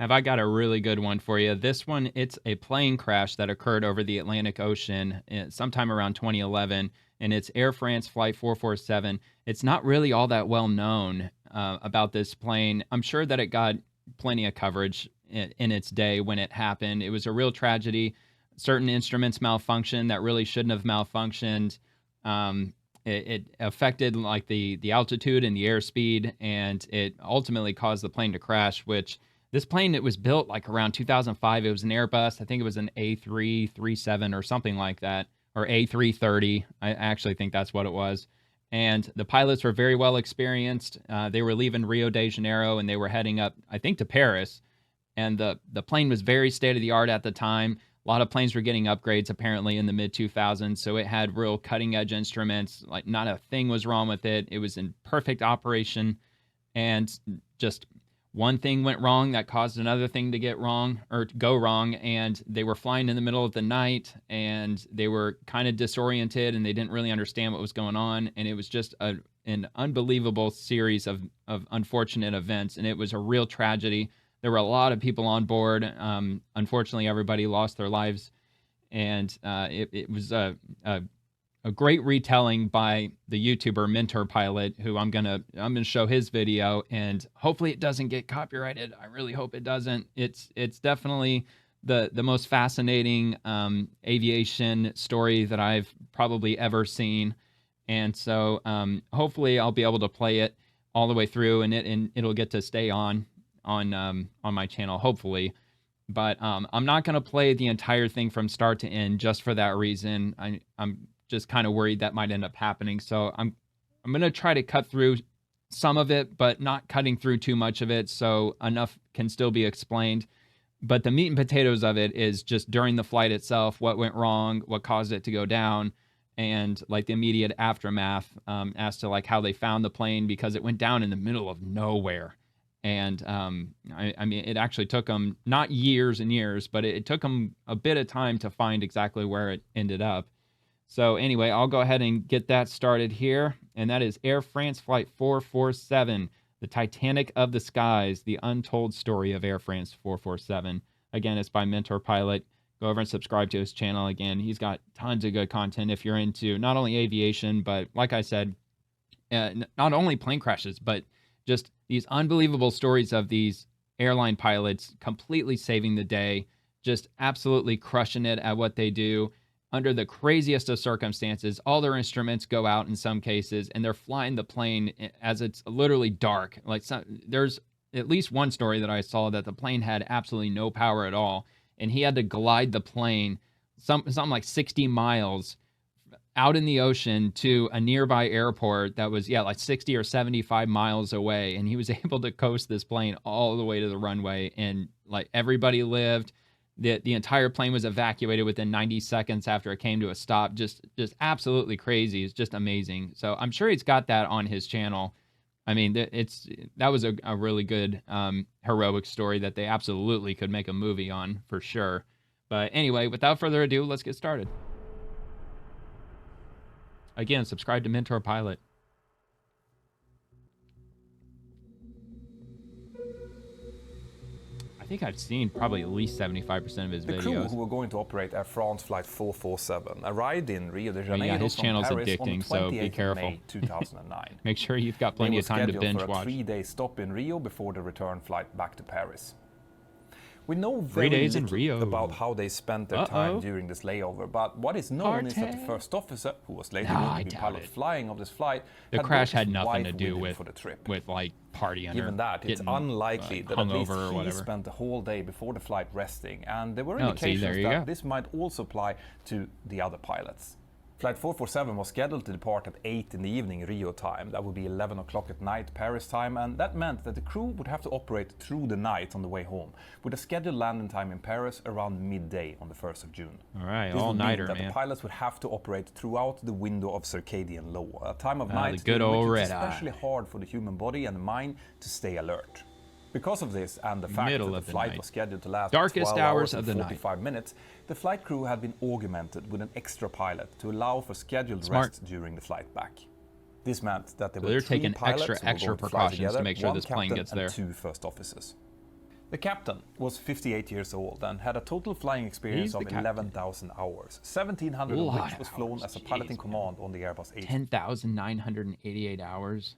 Have I got a really good one for you? This one, it's a plane crash that occurred over the Atlantic Ocean sometime around 2011, and it's Air France Flight 447. It's not really all that well known about this plane. I'm sure that it got plenty of coverage in its day when it happened. It was a real tragedy. Certain instruments malfunctioned that really shouldn't have malfunctioned. It affected like the altitude and the airspeed, and it ultimately caused the plane to crash, which this plane, it was built like around 2005. It was an Airbus. I think it was an A337 or something like that, or A330. I actually think that's what it was. And the pilots were very well experienced. They were leaving Rio de Janeiro and they were heading up, I think, to Paris. And the plane was very state of the art at the time. A lot of planes were getting upgrades apparently in the mid 2000s, so it had real cutting edge instruments. Like not a thing was wrong with it. It was in perfect operation, and just one thing went wrong that caused another thing to get wrong or to go wrong, and they were flying in the middle of the night and they were kind of disoriented and they didn't really understand what was going on, and it was just an unbelievable series of unfortunate events, and it was a real tragedy. There were a lot of people on board. Unfortunately, everybody lost their lives, and it was a great retelling by the YouTuber Mentor Pilot, who I'm gonna show his video, and hopefully it doesn't get copyrighted. I really hope it doesn't. It's definitely the most fascinating aviation story that I've probably ever seen, and so hopefully I'll be able to play it all the way through, and it'll get to stay on my channel, hopefully. But I'm not gonna play the entire thing from start to end just for that reason. I'm just kind of worried that might end up happening. So I'm going to try to cut through some of it, but not cutting through too much of it, so enough can still be explained. But the meat and potatoes of it is just during the flight itself, what went wrong, what caused it to go down, and like the immediate aftermath as to like how they found the plane, because it went down in the middle of nowhere. And I mean, it actually took them not years and years, but it took them a bit of time to find exactly where it ended up. So anyway, I'll go ahead and get that started here. And that is Air France Flight 447, the Titanic of the Skies, the untold story of Air France 447. Again, it's by Mentor Pilot. Go over and subscribe to his channel. Again, he's got tons of good content if you're into not only aviation, but like I said, not only plane crashes, but just these unbelievable stories of these airline pilots completely saving the day, just absolutely crushing it at what they do. Under the craziest of circumstances, all their instruments go out in some cases, and they're flying the plane as it's literally dark. Like there's at least one story that I saw that the plane had absolutely no power at all, and he had to glide the plane something like 60 miles out in the ocean to a nearby airport that was like 60 or 75 miles away, and he was able to coast this plane all the way to the runway, and like everybody lived. The entire plane was evacuated within 90 seconds after it came to a stop. Just absolutely crazy. It's just amazing. So I'm sure he's got that on his channel. I mean, that was a really good heroic story that they absolutely could make a movie on for sure. But anyway, without further ado, let's get started. Again, subscribe to Mentor Pilot. I think I've seen probably at least 75% of his videos. The crew who were going to operate Air France Flight 447 arrived in Rio de Janeiro his channel's from Paris addicting, on so be 28th careful. May 2009. Make sure you've got plenty of time to binge watch. They were scheduled for a 3-day stop in Rio before the return flight back to Paris. We know 3 very days in little Rio about how they spent their time during this layover, but what is known is that the first officer, who was later going to be pilot flying of this flight, the crash had nothing to do with the trip. with like partying. Given that, it's unlikely that at least he spent the whole day before the flight resting, and there were indications that this might also apply to the other pilots. Flight 447 was scheduled to depart at 8 in the evening Rio time. That would be 11 o'clock at night Paris time, and that meant that the crew would have to operate through the night on the way home, with a scheduled landing time in Paris around midday on the 1st of June. All right, all-nighter, man. The pilots would have to operate throughout the window of circadian law, a time of night the good old red eye. Especially hard for the human body and the mind to stay alert. Because of this and the fact that the flight was scheduled to last darkest 12 hours and of the 45 minutes, the flight crew had been augmented with an extra pilot to allow for scheduled rest during the flight back. This meant that there were 3 taking pilots extra precautions to make sure this plane gets there. And 2 first officers. The captain was 58 years old and had a total flying experience of 11,000 hours, 1,700 of which was flown as a pilot in command on the Airbus A330. 10,988 hours.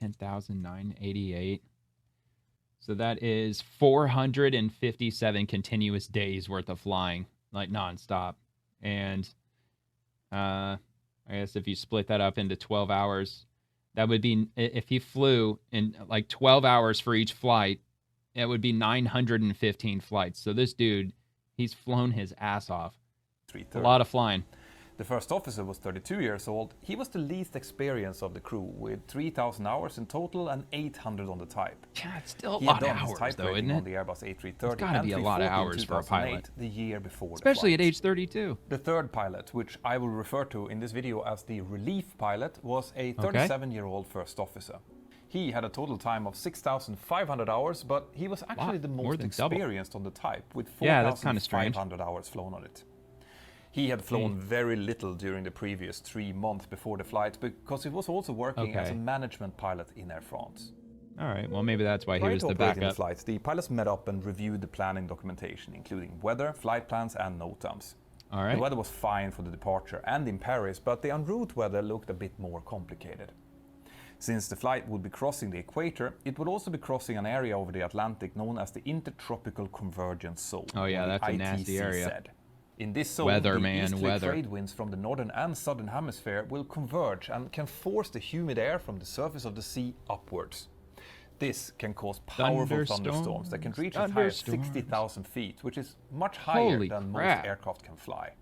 10,988. So that is 457 continuous days worth of flying, like nonstop. And I guess if you split that up into 12 hours, that would be, if he flew in like 12 hours for each flight, it would be 915 flights. So this dude, he's flown his ass off. A lot of flying. The first officer was 32 years old. He was the least experienced of the crew, with 3,000 hours in total and 800 on the type. Yeah, it's still a lot of hours, though, isn't it? On the Airbus A330. It's got to be a lot of hours for a pilot. The year before, especially at age 32. The third pilot, which I will refer to in this video as the relief pilot, was a 37-year-old first officer. He had a total time of 6,500 hours, but he was actually the most experienced on the type, with 4,500 hours flown on it. He had flown very little during the previous 3 months before the flight, because he was also working as a management pilot in Air France. All right, well, maybe that's why he was the backup. The flights, the pilots met up and reviewed the planning documentation, including weather, flight plans, and NOTAMs. All right. The weather was fine for the departure and in Paris, but the en route weather looked a bit more complicated. Since the flight would be crossing the equator, it would also be crossing an area over the Atlantic known as the Intertropical Convergence Zone. Oh yeah, that's a nasty area. Said. In this zone, easterly trade winds from the northern and southern hemisphere will converge and can force the humid air from the surface of the sea upwards. This can cause powerful thunderstorms that can reach as high as 60,000 feet, which is much higher than most aircraft can fly.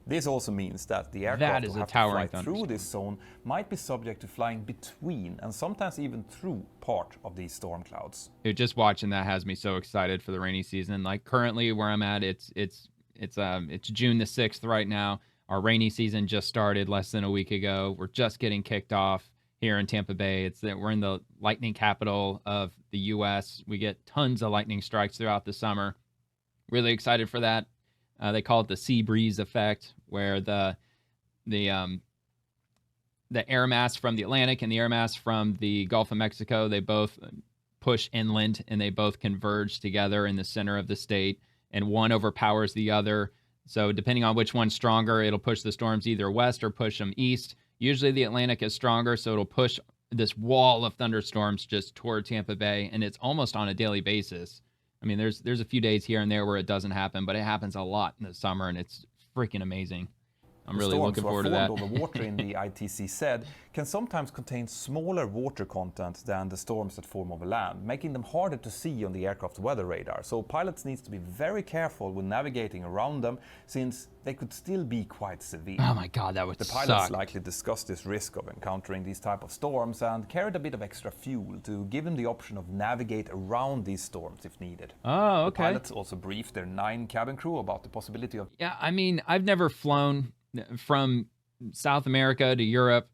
This also means that the aircraft who have to fly through this zone might be subject to flying between and sometimes even through part of these storm clouds. Dude, just watching that has me so excited for the rainy season. Like currently where I'm at, it's June the 6th right now. Our rainy season just started less than a week ago. We're just getting kicked off here in Tampa Bay. We're in the lightning capital of the U.S. We get tons of lightning strikes throughout the summer. Really excited for that. They call it the sea breeze effect, where the air mass from the Atlantic and the air mass from the Gulf of Mexico, they both push inland and they both converge together in the center of the state, and one overpowers the other. So depending on which one's stronger, it'll push the storms either west or push them east. Usually the Atlantic is stronger, so it'll push this wall of thunderstorms just toward Tampa Bay, and it's almost on a daily basis. I mean, there's a few days here and there where it doesn't happen, but it happens a lot in the summer, and it's freaking amazing. I'm really looking forward to that. The storms over water in the ITC said can sometimes contain smaller water content than the storms that form over land, making them harder to see on the aircraft's weather radar. So pilots need to be very careful when navigating around them, since they could still be quite severe. Oh my God, that would suck. The pilots likely discussed this risk of encountering these type of storms and carried a bit of extra fuel to give them the option of navigate around these storms if needed. Oh, okay. The pilots also briefed their 9 cabin crew about the possibility of... Yeah, I mean, I've never flown from South America to Europe.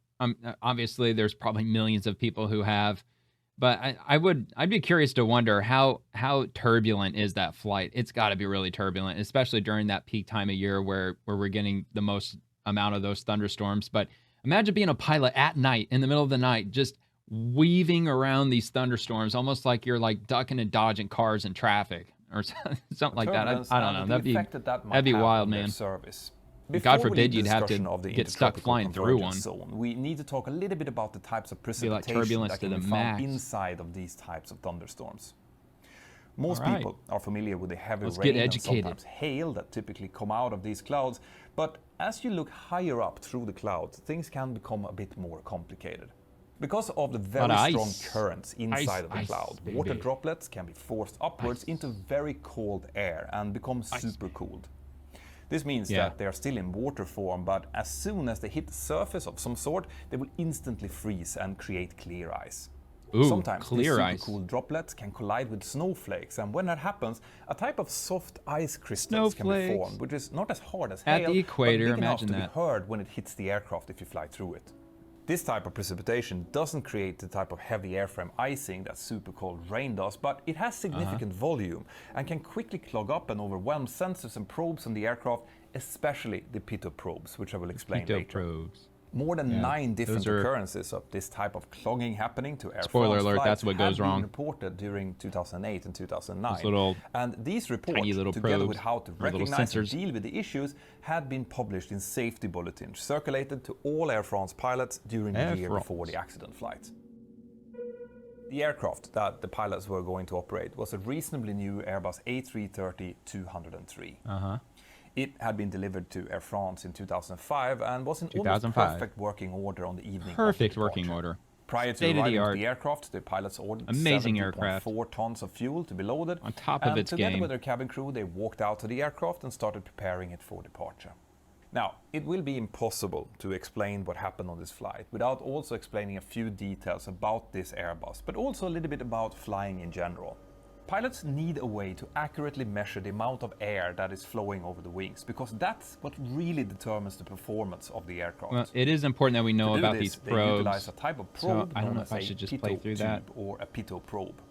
Obviously, there's probably millions of people who have, but I'd be curious to wonder how turbulent is that flight. It's got to be really turbulent, especially during that peak time of year where we're getting the most amount of those thunderstorms. But imagine being a pilot at night, in the middle of the night, just weaving around these thunderstorms, almost like you're like ducking and dodging cars in traffic or something like that. I don't know. That'd be wild, man. Service. God forbid you'd have to get stuck flying through one. Zone, we need to talk a little bit about the types of precipitation that can be found inside of these types of thunderstorms. Most people are familiar with the heavy rain and sometimes hail that typically come out of these clouds, but as you look higher up through the clouds, things can become a bit more complicated. Because of the very strong currents inside of the cloud, water droplets can be forced upwards into very cold air and become supercooled. This means that they are still in water form, but as soon as they hit the surface of some sort, they will instantly freeze and create clear ice. Sometimes these supercooled droplets can collide with snowflakes, and when that happens, a type of soft ice crystals can be formed, which is not as hard as hail, at the equator, but big enough to be heard when it hits the aircraft if you fly through it. This type of precipitation doesn't create the type of heavy airframe icing that super cold rain does, but it has significant volume and can quickly clog up and overwhelm sensors and probes on the aircraft, especially the pitot probes, which I will explain later. More than 9 different occurrences of this type of clogging happening to Air Spoiler France alert, flights that's what goes had been wrong. reported during 2008 and 2009. Little, and these reports, together probes, with how to recognize and deal with the issues, had been published in safety bulletins circulated to all Air France pilots during the year before the accident flight. The aircraft that the pilots were going to operate was a reasonably new Airbus A330-203. It had been delivered to Air France in 2005 and was in almost perfect working order on the evening of the departure. Prior to arriving at the aircraft, the pilots ordered 7.4 tons of fuel to be loaded. On top of its together with their cabin crew, they walked out to the aircraft and started preparing it for departure. Now, it will be impossible to explain what happened on this flight without also explaining a few details about this Airbus, but also a little bit about flying in general. Pilots need a way to accurately measure the amount of air that is flowing over the wings, because that's what really determines the performance of the aircraft. Well, it is important that we know about these probes. They utilize a type of probe I don't know if I should just play through that. Or a pitot probe.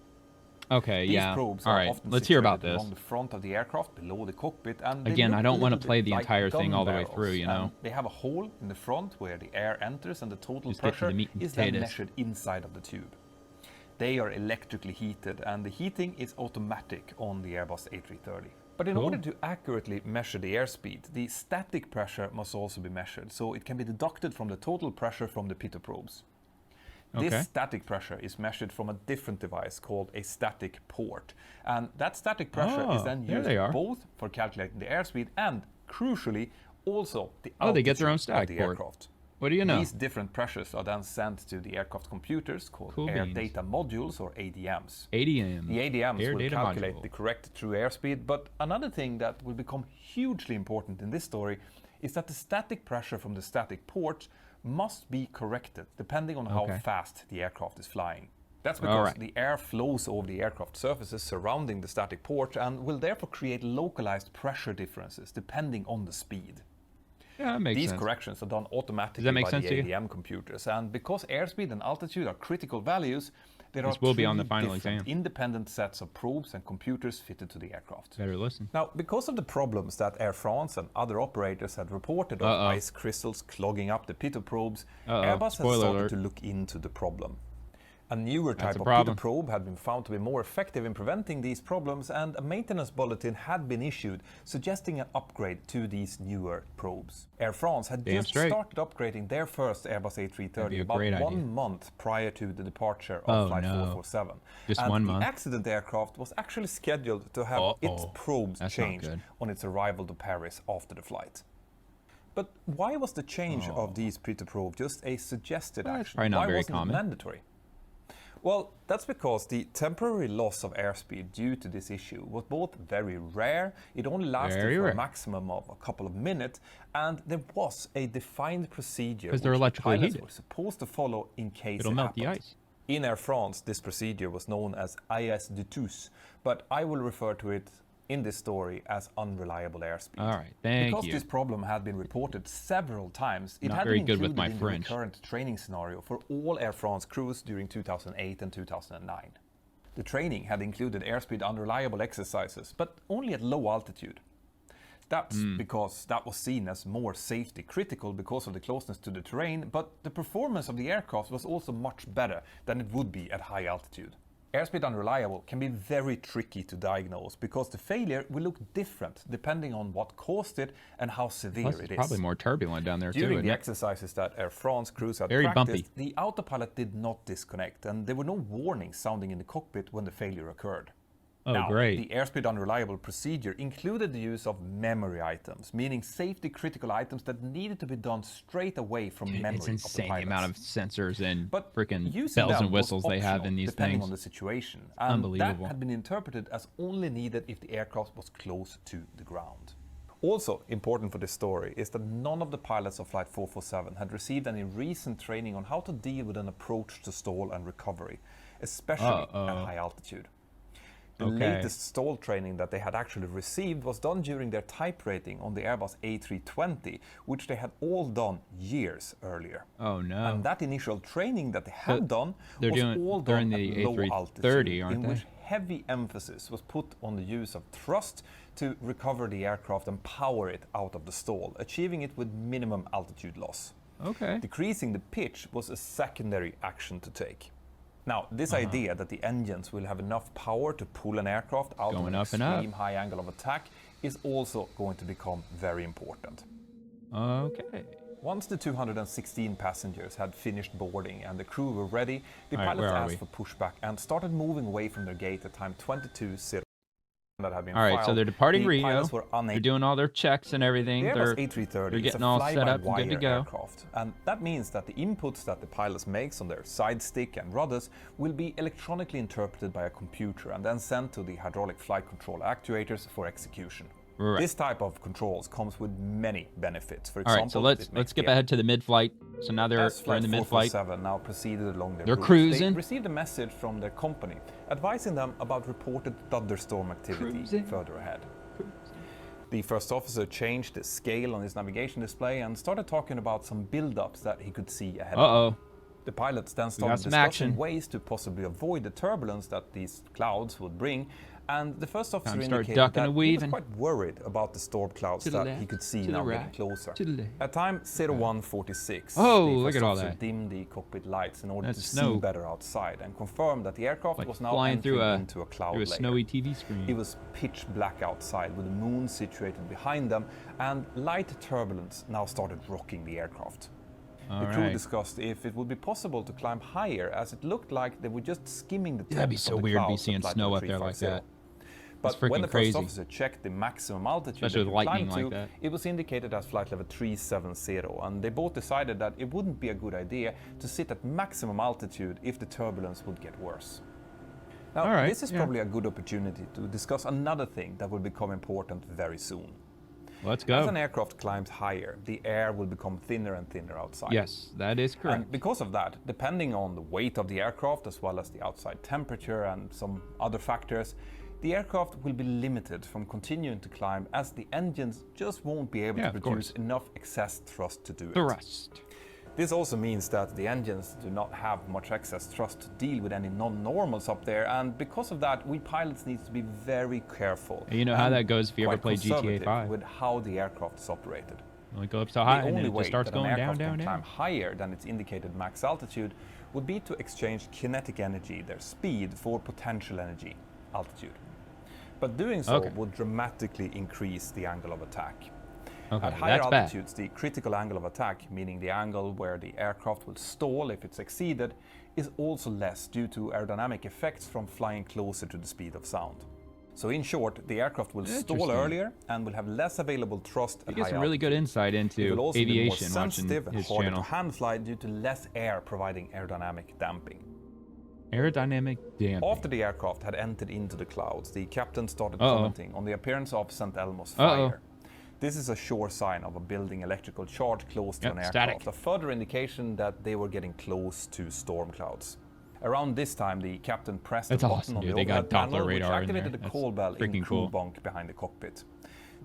Okay, These probes all are right, often let's hear about situated this. along the front of the aircraft, below the cockpit, and again, I don't want to play the like entire thing all the way barrels, through, you know. They have a hole in the front where the air enters, and the total pressure is then measured inside of the tube. They are electrically heated, and the heating is automatic on the Airbus A330. But in order to accurately measure the airspeed, the static pressure must also be measured, so it can be deducted from the total pressure from the pitot probes. This static pressure is measured from a different device called a static port. And that static pressure is then used both for calculating the airspeed and, crucially, also the altitude they get their own static of the port. aircraft. What do you know? These different pressures are then sent to the aircraft computers called Air Data Modules, or ADMs. ADM. The ADMs will calculate the correct true airspeed, but another thing that will become hugely important in this story is that the static pressure from the static port must be corrected depending on how fast the aircraft is flying. That's because the air flows over the aircraft surfaces surrounding the static port and will therefore create localized pressure differences depending on the speed. Yeah, that makes sense. These corrections are done automatically by the ADM computers, and because airspeed and altitude are critical values, there are three different independent sets of probes and computers fitted to the aircraft. Better listen. Now, because of the problems that Air France and other operators had reported of ice crystals clogging up the pitot probes, Airbus has started to look into the problem. A newer type of pitot probe had been found to be more effective in preventing these problems, and a maintenance bulletin had been issued suggesting an upgrade to these newer probes. Air France had just started upgrading their first Airbus A330 about 1 month prior to the departure of Flight 447. Just 1 month. The accident aircraft was actually scheduled to have its probes changed on its arrival to Paris after the flight. But why was the change of these pitot probes just a suggested action? Why wasn't it mandatory? Well, that's because the temporary loss of airspeed due to this issue was both very rare, it only lasted for a maximum of a couple of minutes, and there was a defined procedure which the pilots were supposed to follow in case it happened. The ice. In Air France, this procedure was known as IS de tous, but I will refer to it in this story as unreliable airspeed. All right, thank you. Because this problem had been reported several times, it had been included in the recurrent training scenario for all Air France crews during 2008 and 2009. The training had included airspeed unreliable exercises, but only at low altitude. That's because that was seen as more safety critical because of the closeness to the terrain, but the performance of the aircraft was also much better than it would be at high altitude. Airspeed unreliable can be very tricky to diagnose because the failure will look different depending on what caused it and how severe it is. It's probably more turbulent down there During the exercises that Air France crews had practiced, the autopilot did not disconnect, and there were no warnings sounding in the cockpit when the failure occurred. The airspeed unreliable procedure included the use of memory items, meaning safety critical items that needed to be done straight away from memory. It's insane the amount of sensors and but freaking bells and whistles they have in these depending things. On the situation. And unbelievable. That had been interpreted as only needed if the aircraft was close to the ground. Also important for this story is that none of the pilots of Flight 447 had received any recent training on how to deal with an approach to stall and recovery, especially at high altitude. The latest stall training that they had actually received was done during their type rating on the Airbus A320, which they had all done years earlier. And that initial training that they had done was all done at low altitude, in which heavy emphasis was put on the use of thrust to recover the aircraft and power it out of the stall, achieving it with minimum altitude loss. Okay. Decreasing the pitch was a secondary action to take. Now, this idea that the engines will have enough power to pull an aircraft out of an extreme high angle of attack is also going to become very important. Okay. Once the 216 passengers had finished boarding and the crew were ready, the pilots asked for pushback and started moving away from their gate at time 22:00. That had been filed. So they're departing Rio. They're doing all their checks and everything. The Airbus A330 they're getting all set up and good to go. Aircraft, and that means that the inputs that the pilots makes on their side stick and rudders will be electronically interpreted by a computer and then sent to the hydraulic flight control actuators for execution. Right. This type of controls comes with many benefits. For example, all right, so let's skip ahead to the mid-flight. So now they're in the mid-flight. Now proceeded along their They're route. cruising. They received a message from their company advising them about reported thunderstorm activity further ahead. The first officer changed the scale on his navigation display and started talking about some build-ups that he could see ahead of him. The pilots then started discussing ways to possibly avoid the turbulence that these clouds would bring. And the first officer indicated that he was quite worried about the storm clouds that he could see now getting closer. At time 01:46, the first officer dimmed the cockpit lights in order to see better outside and confirmed that the aircraft was now entering into a cloud layer. Snowy TV screen. It was pitch black outside with the moon situated behind them, and light turbulence now started rocking the aircraft. The crew discussed if it would be possible to climb higher, as it looked like they were just skimming the top of the clouds. That'd be so weird to be seeing snow up there like that. But when the first officer checked the maximum altitude that he climbed to, it was indicated as flight level 370, and they both decided that it wouldn't be a good idea to sit at maximum altitude if the turbulence would get worse. Now, this is probably a good opportunity to discuss another thing that will become important very soon. Let's go. As an aircraft climbs higher, the air will become thinner and thinner outside. Yes, that is correct. And because of that, depending on the weight of the aircraft as well as the outside temperature and some other factors, the aircraft will be limited from continuing to climb as the engines just won't be able to produce enough excess thrust to do it. This also means that the engines do not have much excess thrust to deal with any non-normals up there, and because of that, we pilots need to be very careful. You know how that goes if you ever play GTA 5. With how the aircraft is operated. Only go up so high and then it just starts going down, down, down. Climb higher than its indicated max altitude would be to exchange kinetic energy, their speed, for potential energy, altitude. But doing so would dramatically increase the angle of attack. At higher altitudes, the critical angle of attack, meaning the angle where the aircraft will stall if it's exceeded, is also less due to aerodynamic effects from flying closer to the speed of sound. So in short, the aircraft will stall earlier and will have less available thrust at high altitude. Some really good insight into aviation watching his and harder to hand fly due to less air providing aerodynamic damping. Aerodynamic damping. After the aircraft had entered into the clouds, the captain started commenting on the appearance of St. Elmo's fire. This is a sure sign of a building electrical charge close to an aircraft, a further indication that they were getting close to storm clouds. Around this time, the captain pressed a button on the overhead panel, which activated the call bell in the crew bunk behind the cockpit.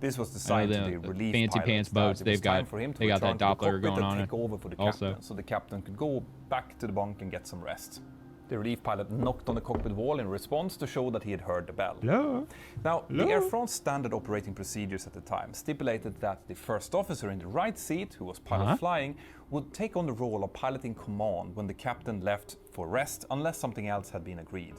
This was the sign to the relief fancy pilots pants boats. That it was time for him to return to the cockpit and take over for the captain, so the captain could go back to the bunk and get some rest. The relief pilot knocked on the cockpit wall in response to show that he had heard the bell. Now, the Air France standard operating procedures at the time stipulated that the first officer in the right seat, who was pilot flying, would take on the role of piloting command when the captain left for rest, unless something else had been agreed.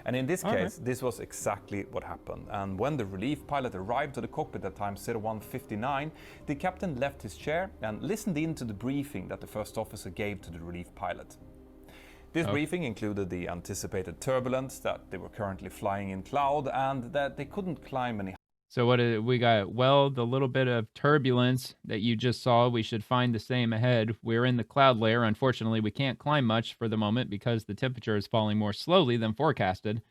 And in this case, this was exactly what happened. And when the relief pilot arrived to the cockpit at time 01:59, the captain left his chair and listened in to the briefing that the first officer gave to the relief pilot. This briefing included the anticipated turbulence, that they were currently flying in cloud, and that they couldn't climb any higher. So what we got? Well, the little bit of turbulence that you just saw, we should find the same ahead. We're in the cloud layer. Unfortunately, we can't climb much for the moment because the temperature is falling more slowly than forecasted.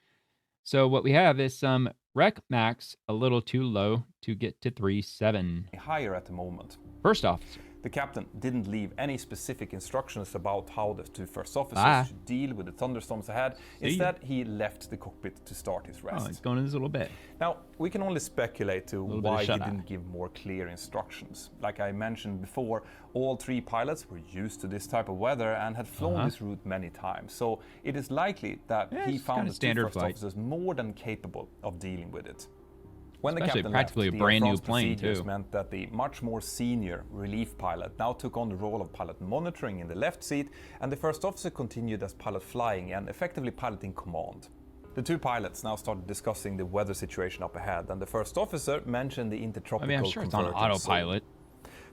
So what we have is some rec max a little too low to get to 3.7. Higher at the moment. First officer. The captain didn't leave any specific instructions about how the two first officers should deal with the thunderstorms ahead. Instead, he left the cockpit to start his rest. He's going in his little bit. Now, we can only speculate to why he didn't give more clear instructions. Like I mentioned before, all three pilots were used to this type of weather and had flown this route many times. So it is likely that he found the two first officers more than capable of dealing with it. When the Especially captain practically left, a the brand Air new France plane procedures too. meant that the much more senior relief pilot now took on the role of pilot monitoring in the left seat, and the first officer continued as pilot flying and effectively piloting command. The two pilots now started discussing the weather situation up ahead, and the first officer mentioned the intertropical I'm sure it's on convergence zone. autopilot.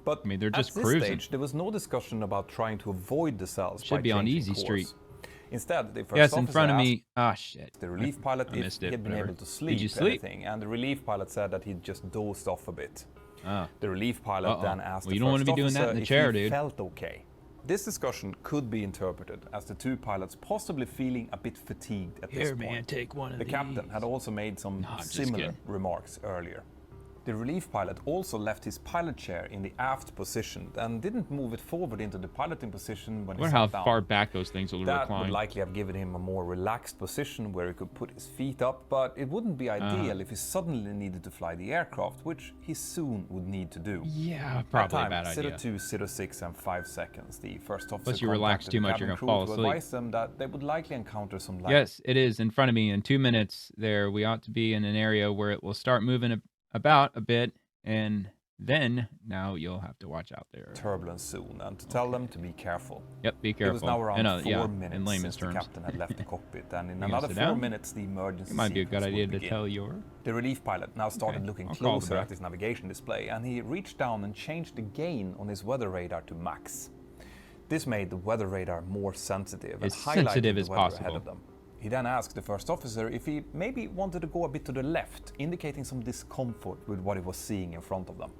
But they're just at this cruising. stage, there was no discussion about trying to avoid the cells Should by be on changing easy course. street. Instead, the first Yes, officer in front of asked me. Ah, shit. the relief pilot I if missed he it. had been Whatever. able to sleep, Did you sleep? anything, and the relief pilot said that he'd just dozed off a bit. Ah. The relief pilot then asked Well, you the don't want first to be doing officer that in the if chair, he dude. felt okay. This discussion could be interpreted as the two pilots possibly feeling a bit fatigued at this point. Here, man, take one of The these. captain had also made some similar remarks earlier. The relief pilot also left his pilot chair in the aft position and didn't move it forward into the piloting position when he I sat wonder down. how far back those things will That recline. would likely have given him a more relaxed position where he could put his feet up, but it wouldn't be ideal if he suddenly needed to fly the aircraft, which he soon would need to do. Yeah, probably a At bad time, idea. 02, 06 and 5 seconds, the first officer Plus you relax contacted too the much, you're cabin gonna fall crew to asleep. advise them that they would likely encounter some light. Yes, it is in front of me. In 2 minutes there, we ought to be in an area where it will start moving about a bit, and then now you'll have to watch out there. Turbulence soon, and to tell them to be careful. Yep, be careful. It was now around 4 in minutes layman's since the terms. captain had left the cockpit, and in You gonna another sit 4 down? minutes the emergency It might be a good sequence idea would to begin. tell your. The relief pilot now started looking I'll call the closer back. at his navigation display, and he reached down and changed the gain on his weather radar to max. This made the weather radar more sensitive and As highlighted sensitive the as weather ahead possible. of them. He then asked the first officer if he maybe wanted to go a bit to the left, indicating some discomfort with what he was seeing in front of them.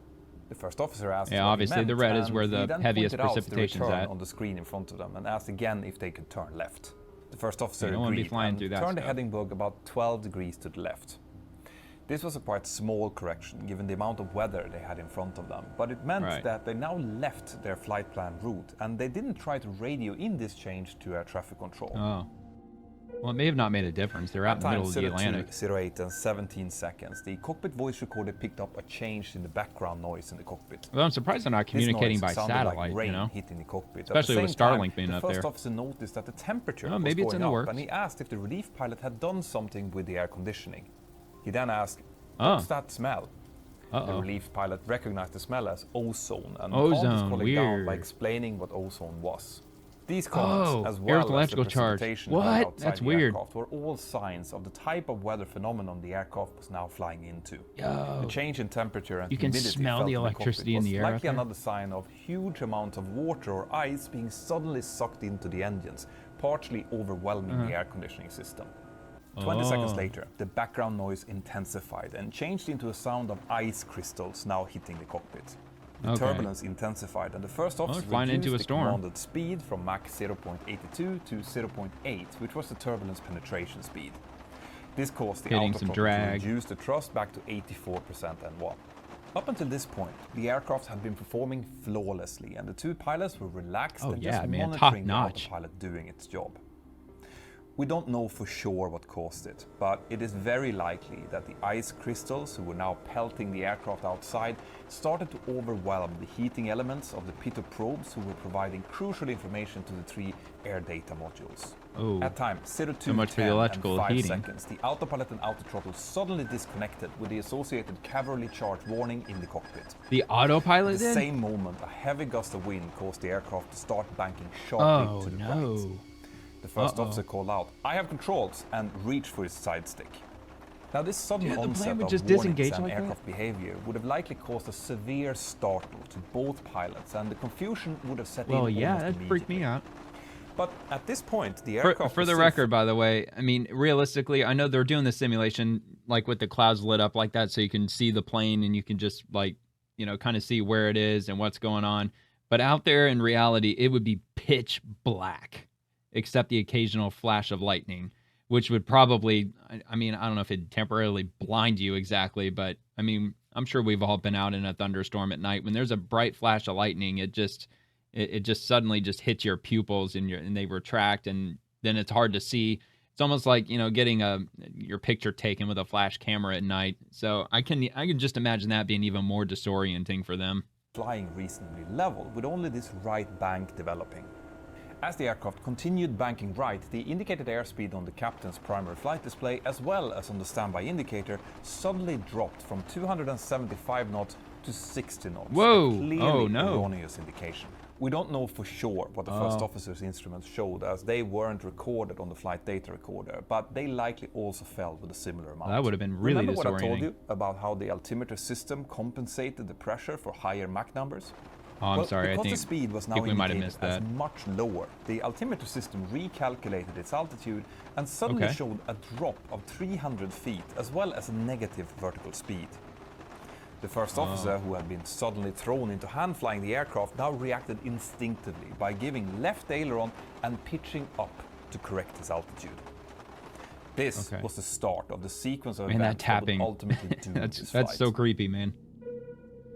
The first officer asked Yeah, what he obviously meant, the red is and where he the then heaviest pointed out the precipitation's return at. on the screen in front of them and asked again if they could turn left. The first officer You don't wanna be agreed flying and through that turned the stuff. heading bug about 12 degrees to the left. This was a quite small correction given the amount of weather they had in front of them, but it meant that they now left their flight plan route and they didn't try to radio in this change to air traffic control. Oh. Well, it may have not made a difference. They're out in the middle of the Atlantic. 08 and 17 seconds, the cockpit voice recorder picked up a change in the background noise in the cockpit. Well, I'm surprised they're not communicating by satellite, like rain you know? hitting the cockpit. Especially with Starlink being the up first there. officer noticed that the temperature was maybe it's going in the up, works. and he asked if the relief pilot had done something with the air conditioning. He then asked, Oh. "What's that smell?" The Uh-oh. relief pilot recognized the smell as ozone and Ozone, calmed his colleague down weird. by explaining what ozone was. These comments, Oh, as well as the electrical charge. precipitation What? heard outside That's the weird. aircraft, were all signs of the type of weather phenomenon the aircraft was now flying into. Yo. The change in temperature and You can humidity smell felt the in electricity cockpit in was the air out likely there. another sign of huge amounts of water or ice being suddenly sucked into the engines, partially overwhelming the air conditioning system. 20 seconds later, the background noise intensified and changed into a sound of ice crystals now hitting the cockpit. The turbulence intensified, and the first officer flying reduced into a the storm. commanded speed from Mach 0.82 to 0.8, which was the turbulence penetration speed. This caused the Getting some autothrottle to drag. reduce the thrust back to 84% N1. Up until this point, the aircraft had been performing flawlessly, and the two pilots were relaxed and just man, monitoring the top-notch. autopilot doing its job. We don't know for sure what caused it, but it is very likely that the ice crystals, who were now pelting the aircraft outside, started to overwhelm the heating elements of the pitot probes, who were providing crucial information to the three air data modules. Oh. At time 02, So much for the 10 electrical and 5 heating. seconds, the autopilot and autothrottle suddenly disconnected with the associated cavalry charge warning in the cockpit. The autopilot At the did? same moment, a heavy gust of wind caused the aircraft to start banking sharply Oh, to the no. right. The first officer called out, "I have controls," and reached for his side stick. Now, this sudden Dude, the plane onset would of just warnings disengage and like that? aircraft behavior would have likely caused a severe startle to both pilots, and the confusion would have set in Well, yeah, almost that freaked me immediately. out. But at this point, the aircraft For the was record, by the way, I mean, realistically, I know they're doing the simulation like with the clouds lit up like that so you can see the plane and you can just like, you know, kind of see where it is and what's going on. But out there in reality, it would be pitch black, except the occasional flash of lightning, which would probably, I mean, I don't know if it'd temporarily blind you exactly, but I mean, I'm sure we've all been out in a thunderstorm at night. When there's a bright flash of lightning, it just suddenly just hits your pupils and they retract, and then it's hard to see. It's almost like, you know, getting your picture taken with a flash camera at night. So I can just imagine that being even more disorienting for them. flying reasonably level with only this right bank developing. As the aircraft continued banking right, the indicated airspeed on the captain's primary flight display, as well as on the standby indicator, suddenly dropped from 275 knots to 60 knots. Whoa! A clearly erroneous indication. We don't know for sure what the first officer's instruments showed, as they weren't recorded on the flight data recorder, but they likely also fell with a similar amount. That would have been really disorienting. Remember what I told you about how the altimeter system compensated the pressure for higher Mach numbers? Oh, I'm sorry. Because the speed was now we might have indicated missed as that. much lower, the altimeter system recalculated its altitude and suddenly showed a drop of 300 feet, as well as a negative vertical speed. The first officer, who had been suddenly thrown into hand flying the aircraft, now reacted instinctively by giving left aileron and pitching up to correct his altitude. This was the start of the sequence of events that would ultimately doom his flight. That's so creepy, man.